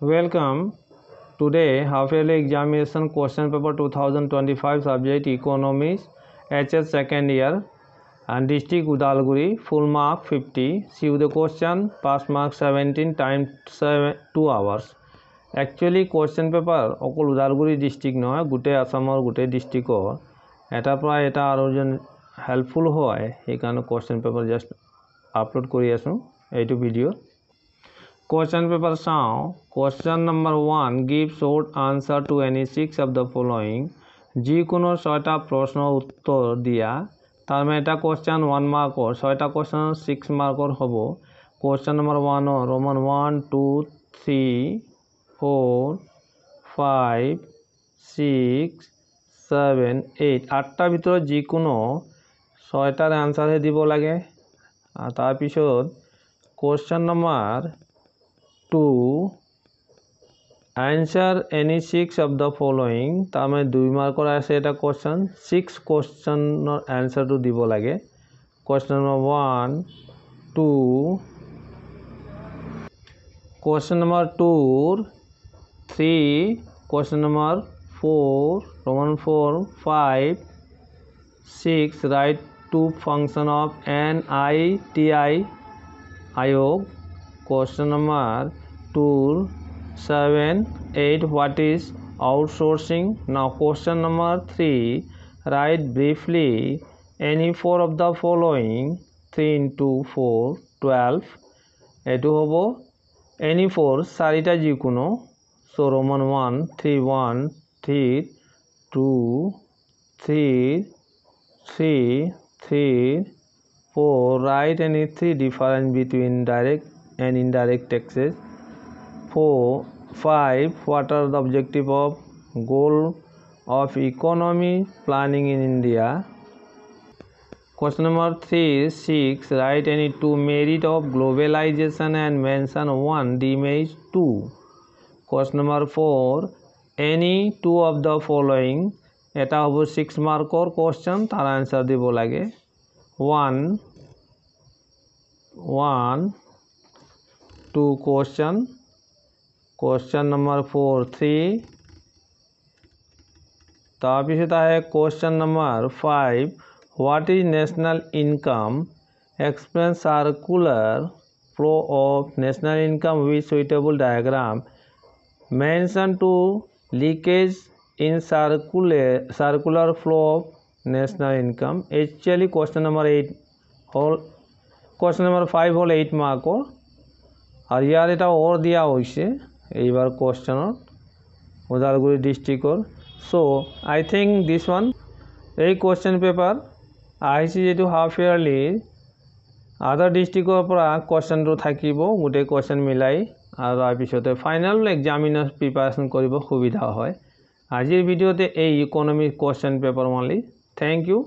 Welcome. Today, half-yearly examination question paper 2025 subject economics, HS second year and district Udalguri, full mark 50. See the question, pass mark 17, time 2 hours. Actually, question paper okol Udalguri district noy, gute Asamor gute district or eta pra eta arojon helpful hoy. He can question paper just upload kori asu etu video. Question paper sound. Question number 1. Give short answer to any 6 of the following. जी कोनो 6টা প্রশ্ন উত্তর দিয়া তার মানে এটা question 1 মার্কর 6টা question 6 মার্কর হবো কোশ্চেন নাম্বার 1 রোমান 1 2 3 4 5 6 7 8 আটটা ভিতৰত যি কোনো 6টাৰ আনসাৰ হে দিব লাগে আৰ তাৰ পিছত question number 2 answer any 6 of the following তার মানে 2 মার্কর আছে এটা কোশ্চেন 6 কোশ্চেনৰ answer to দিব লাগে question number 1 2 question number 2 3 question number 4 roman 4 5 6 write two function of NITI Ayog question number 2 7 8 what is outsourcing now question number 3 write briefly any 4 of the following 3 into 4 12 etu hobo any 4 sarita jikuno so roman 1 3 1 3 2 3 3 3 4 write any 3 difference between direct and indirect taxes 4 5 what are the objective of goal of economy planning in India question number 3 6 write any two merit of globalization and mention one demerit 2 question number 4 any two of the following এটা হবো 6 মার্কর question তার answer দিব লাগে 1 2 question number 4 3 তার পিছত আহে question number 5 what is national income explain circular flow of national income with suitable diagram mention to leakage in circular flow of national income actually question number 8 whole question number 5 হল 8 মার্কর আর ইয়ার এটা ওর দিয়া হইছে এইবার কোশ্চেনত উদালগুৰি ডিস্ট্ৰিক্টৰ so I think this one এই question paper আহিছে যেটো half yearly আদাৰ ডিস্ট্ৰিক্টৰ পৰা কোশ্চেনটো থাকিব গুটে কোশ্চেন মিলাই আৰু তাৰ পিছতে ফাইনাল এক্সামিনাৰ প্ৰিপাৰেচন কৰিব সুবিধা হয় আজিৰ ভিডিওতে এই economic question paper only thank U